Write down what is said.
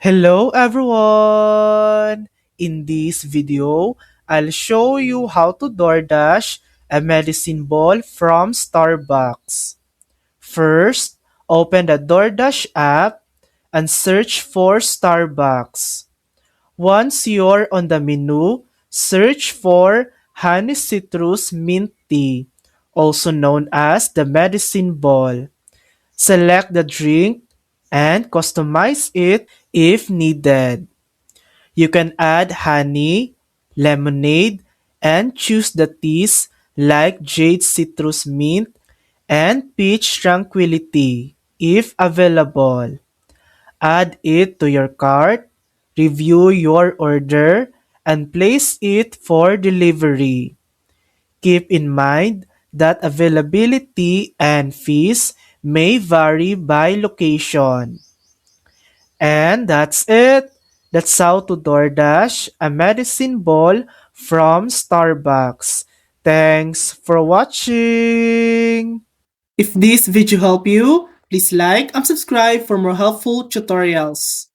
Hello everyone! In this video, I'll show you how to DoorDash a medicine ball from Starbucks. First, open the DoorDash app and search for Starbucks. Once you're on the menu, search for Honey Citrus Mint Tea, also known as the medicine ball. Select the drink and customize it if needed. You can add honey, lemonade, and choose the teas like Jade Citrus Mint and Peach Tranquility if available. Add it to your cart, review your order, and place it for delivery. Keep in mind that availability and fees may vary by location. And that's it. That's how to DoorDash a medicine ball from Starbucks. Thanks for watching. If this video helped you, please like and subscribe for more helpful tutorials.